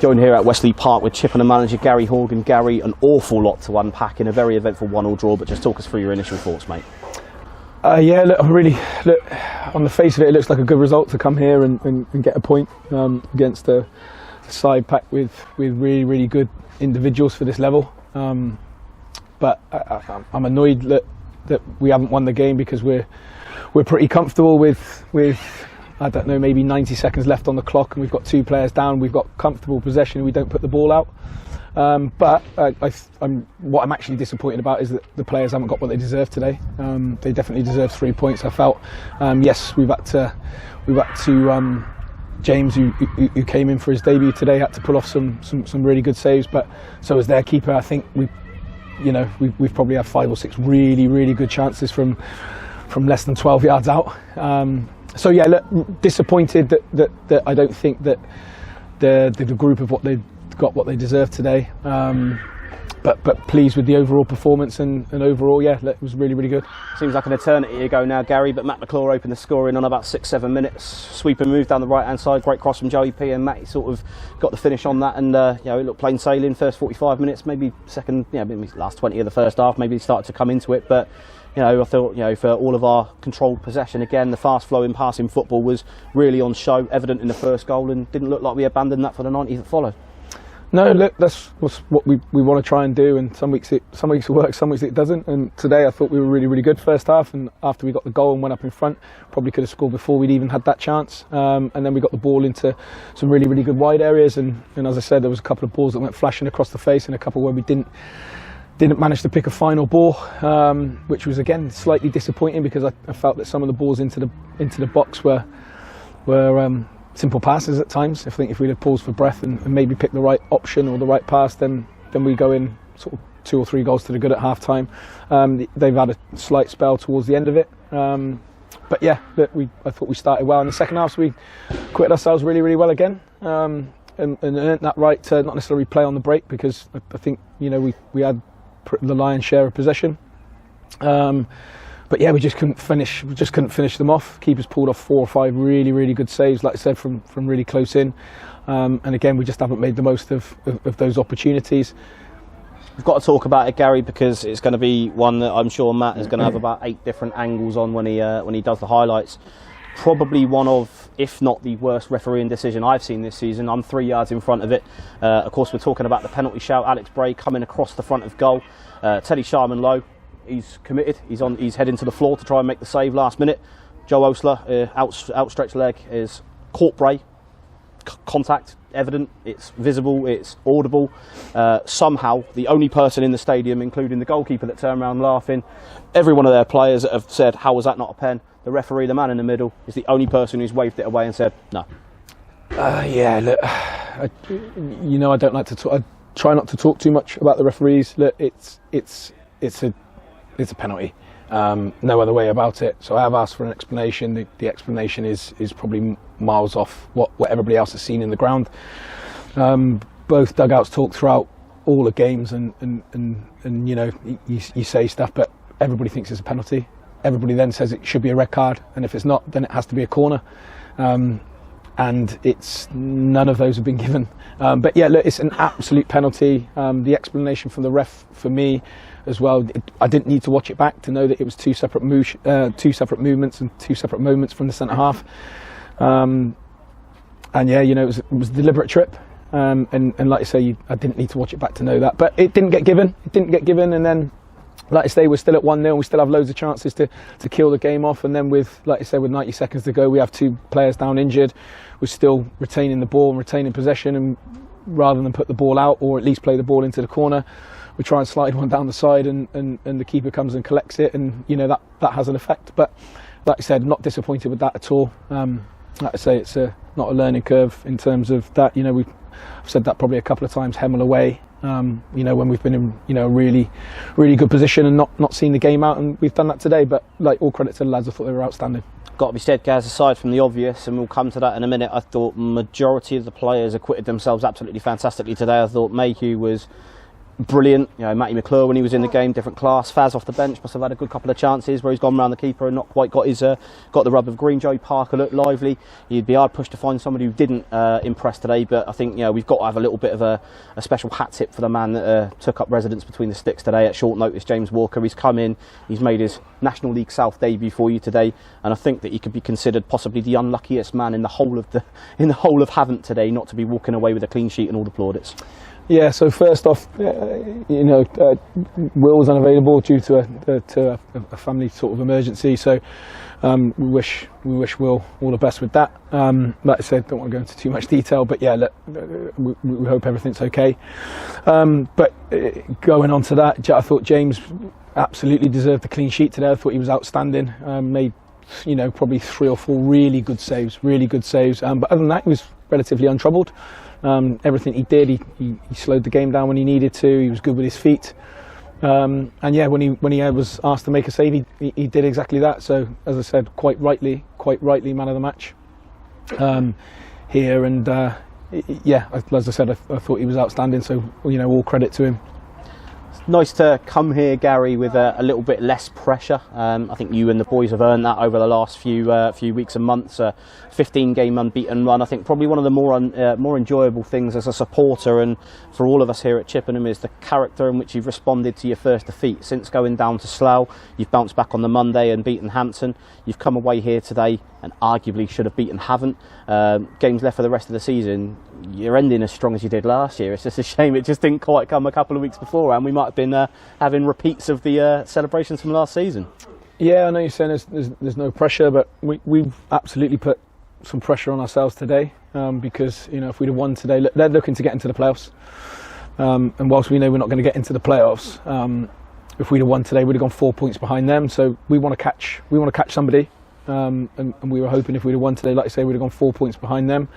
Joined here at Westley Park with Chippenham manager Gary Horgan. Gary, an awful lot to unpack in a very eventful 1-1 draw, but just talk us through your initial thoughts, mate. Yeah, look, on the face of it, it looks like a good result to come here and get a point against a side packed with really, really good individuals for this level. But I'm annoyed that we haven't won the game, because we're pretty comfortable with I don't know, maybe 90 seconds left on the clock, and we've got 2 players down. We've got comfortable possession, and we don't put the ball out. But what I'm actually disappointed about is that the players haven't got what they deserve today. They definitely deserve 3 points, I felt. Yes, we've had to James, who came in for his debut today, had to pull off some really good saves, but so as their keeper. I think we've probably had 5 or 6 really, really good chances from less than 12 yards out. So yeah, look, disappointed that I don't think that the group of what they deserved today. But pleased with the overall performance, and overall, yeah, it was really, really good. Seems like an eternity ago now, Gary, but Matt McClure opened the scoring on about 6-7 minutes. Sweep and move down the right-hand side, great cross from Joey P, and Matt sort of got the finish on that, and it looked plain sailing. First 45 minutes, maybe second, maybe last 20 of the first half, maybe started to come into it, but I thought, for all of our controlled possession, again, the fast-flowing, passing football was really on show, evident in the first goal, and didn't look like we abandoned that for the 90 that followed. No, look, that's what we want to try and do, and some weeks it works, some weeks it doesn't. And today I thought we were really, really good first half, and after we got the goal and went up in front, probably could have scored before we'd even had that chance. And then we got the ball into some really, really good wide areas, and as I said, there was a couple of balls that went flashing across the face, and a couple where we didn't manage to pick a final ball, which was again slightly disappointing, because I felt that some of the balls into the box were simple passes at times. I think if we'd have paused for breath and maybe picked the right option or the right pass, then we go in sort of 2 or 3 goals to the good at half time. They've had a slight spell towards the end of it, but yeah, I thought we started well in the second half, so we quitted ourselves really, really well again, and earned that right to not necessarily play on the break, because I think we had the lion's share of possession. But yeah, we just couldn't finish them off. Keepers pulled off 4 or 5 really, really good saves, like I said, from really close in. And again, we just haven't made the most of those opportunities. We've got to talk about it, Gary, because it's going to be one that I'm sure Matt is going to have about 8 different angles on when he does the highlights. Probably one of, if not the worst refereeing decision I've seen this season. I'm 3 yards in front of it. Of course, we're talking about the penalty shout. Alex Bray coming across the front of goal. Teddy Sharman low. He's committed. He's heading to the floor to try and make the save last minute. Joe Osler, outstretched leg, is caught Bray. Contact evident. It's visible. It's audible. Somehow, the only person in the stadium, including the goalkeeper that turned around laughing, every one of their players that have said, "How was that not a pen?" The referee, the man in the middle, is the only person who's waved it away and said, "No." Yeah, look, I don't like to talk. I try not to talk too much about the referees. Look, it's a penalty. No other way about it. So I have asked for an explanation. The explanation is probably miles off what everybody else has seen in the ground. Both dugouts talk throughout all the games, and you say stuff, but everybody thinks it's a penalty. Everybody then says it should be a red card, and if it's not, then it has to be a corner. And it's none of those have been given. But yeah, look, it's an absolute penalty. The explanation from the ref for me as well, I didn't need to watch it back to know that it was 2 separate movements and 2 separate moments from the centre half. And yeah, it was a deliberate trip. And like I say, I didn't need to watch it back to know that. But it didn't get given. And then, like I say, we're still at 1-0. We still have loads of chances to kill the game off. And then with 90 seconds to go, we have 2 players down injured. We're still retaining the ball and retaining possession. And rather than put the ball out, or at least play the ball into the corner, we try and slide one down the side, and the keeper comes and collects it. And that has an effect. But like I said, not disappointed with that at all. Like I say, it's not a learning curve in terms of that. I've said that probably a couple of times, Hemel away. When we've been in a really, really good position and not seen the game out, and we've done that today. But all credit to the lads, I thought they were outstanding. Got to be said, Gaz, aside from the obvious, and we'll come to that in a minute, I thought majority of the players acquitted themselves absolutely fantastically today. I thought Mayhew was brilliant. You know, Matty McClure, when he was in the game, different class. Faz off the bench must have had a good couple of chances where he's gone round the keeper and not quite got his got the rub of green. Joey Parker looked lively. You'd be hard pushed to find somebody who didn't impress today, but I think, you know, we've got to have a little bit of a special hat tip for the man that took up residence between the sticks today at short notice. James Walker, he's come in, he's made his National League South debut for you today, and I think that he could be considered possibly the unluckiest man in the whole of Havant today not to be walking away with a clean sheet and all the plaudits. Yeah, so first off, you know, Will was unavailable due to a family sort of emergency, so we wish Will all the best with that. Like I said, don't want to go into too much detail, but yeah, look, we hope everything's okay. But going on to that, I thought James absolutely deserved the clean sheet today. I thought he was outstanding. Made, you know, probably 3 or 4 really good saves. But other than that, he was relatively untroubled. Everything he did, he slowed the game down when he needed to. He was good with his feet, and yeah, when he was asked to make a save, he did exactly that. So, as I said, quite rightly man of the match here. And yeah, as I said, I thought he was outstanding. So, you know, all credit to him. Nice to come here, Gary, with a little bit less pressure. I think you and the boys have earned that over the last few weeks and months. 15-game unbeaten run. I think probably one of the more enjoyable things as a supporter and for all of us here at Chippenham is the character in which you've responded to your first defeat. Since going down to Slough, you've bounced back on the Monday and beaten Hampton. You've come away here today and arguably should have beaten Havant. Games left for the rest of the season. You're ending as strong as you did last year. It's just a shame it just didn't quite come a couple of weeks before, and we might have been having repeats of the celebrations from last season. Yeah, I know you're saying there's no pressure, but we've absolutely put some pressure on ourselves today, because, you know, if we'd have won today, they're looking to get into the playoffs, and whilst we know we're not going to get into the playoffs, if we'd have won today, we'd have gone 4 points behind them. So we want to catch somebody, and we were hoping if we'd have won today, like I say, we'd have gone 4 points behind them.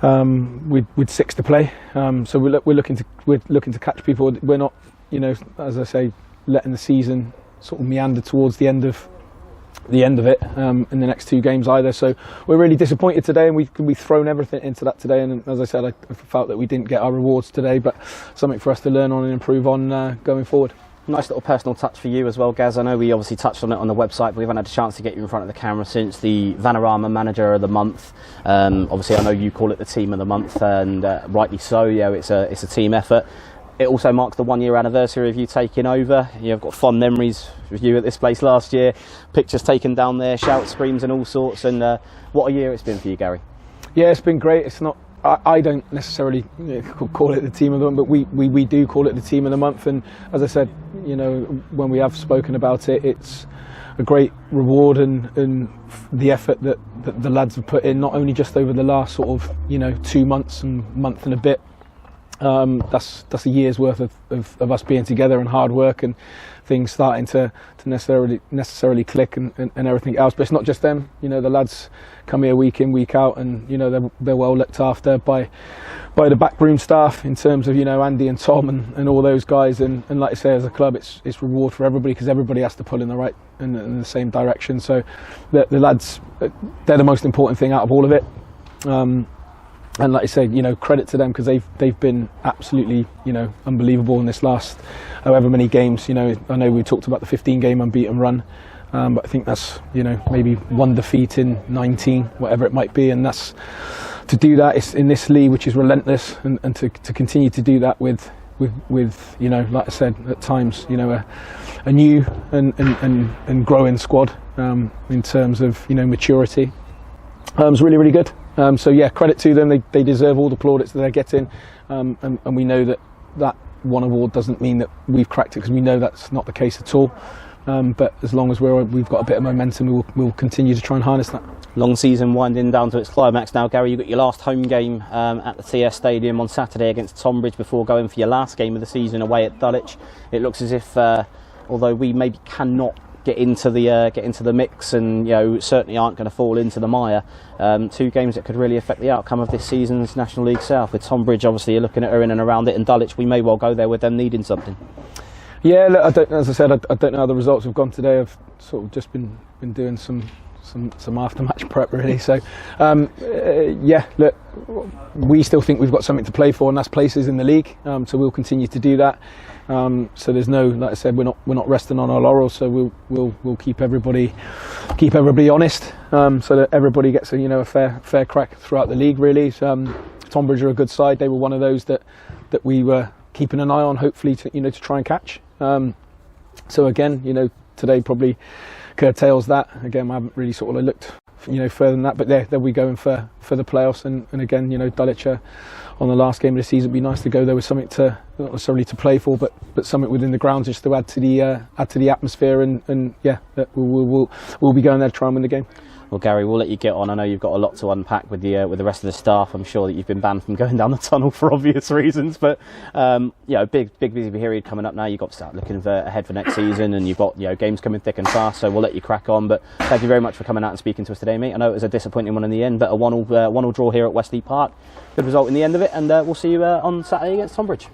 With 6 to play, so we're looking to catch people. We're not, you know, as I say, letting the season sort of meander towards the end of it in the next 2 games either. So we're really disappointed today, and we've thrown everything into that today. And as I said, I felt that we didn't get our rewards today, but something for us to learn on and improve on going forward. Nice little personal touch for you as well, Gaz. I know we obviously touched on it on the website, but we haven't had a chance to get you in front of the camera since the Vanarama Manager of the Month. Obviously, I know you call it the Team of the Month, and rightly so. You know, it's a team effort. It also marks the 1-year anniversary of you taking over. You've got fond memories of you at this place last year. Pictures taken down there, shouts, screams, and all sorts. And what a year it's been for you, Gary. Yeah, it's been great. It's not. I don't necessarily call it the Team of the Month, but we do call it the Team of the Month. And as I said, you know, when we have spoken about it, it's a great reward and the effort that the lads have put in, not only just over the last sort of, you know, 2 months and month and a bit. That's a year's worth of us being together and hard work and things starting to necessarily click and everything else. But it's not just them. You know, the lads come here week in, week out, and you know they're well looked after by the backroom staff in terms of, you know, Andy and Tom and all those guys. And like I say, as a club, it's reward for everybody, because everybody has to pull in the same direction. So the lads, they're the most important thing out of all of it. And like I say, you know, credit to them, because they've been absolutely, you know, unbelievable in this last however many games. You know, I know we talked about the 15-game unbeaten run, but I think that's, you know, maybe 1 defeat in 19, whatever it might be, and that's to do that is in this league, which is relentless, and to continue to do that with you know, like I said, at times, you know, a new and growing squad in terms of, you know, maturity. It's really, really good. So yeah, credit to them. They deserve all the plaudits that they're getting, and we know that one award doesn't mean that we've cracked it, because we know that's not the case at all. But as long as we've got a bit of momentum, we'll continue to try and harness that. Long season winding down to its climax now, Gary. You got your last home game at the TS Stadium on Saturday against Tonbridge before going for your last game of the season away at Dulwich. It looks as if, although we maybe cannot get into the mix, and, you know, certainly aren't going to fall into the mire, 2 games that could really affect the outcome of this season's National League South. With Tonbridge, obviously, you're looking at her in and around it, and Dulwich, we may well go there with them needing something. Yeah, look, as I said, I don't know how the results have gone today. I've sort of just been doing some some after-match prep really. So yeah, look, we still think we've got something to play for, and that's places in the league. So we'll continue to do that. So there's no, like I said, we're not resting on our laurels. So we'll keep everybody honest, so that everybody gets a fair crack throughout the league really. Tonbridge are a good side. They were one of those that we were keeping an eye on, hopefully to try and catch. So again, today probably curtails that. Again, I haven't really sort of looked further than that, but they'll be going for the playoffs, and again, Dulwich on the last game of the season, it'd be nice to go there with something to, not necessarily to play for, but something within the grounds just to add to the atmosphere, and yeah, we'll be going there to try and win the game. Well, Gary, we'll let you get on. I know you've got a lot to unpack with the rest of the staff. I'm sure that you've been banned from going down the tunnel for obvious reasons, but big busy period coming up now. You've got to start looking ahead for next season, and you've got games coming thick and fast. So we'll let you crack on. But thank you very much for coming out and speaking to us today, mate. I know it was a disappointing one in the end, but a 1-1 draw here at Westley Park. Good result in the end of it, and we'll see you on Saturday against Tonbridge.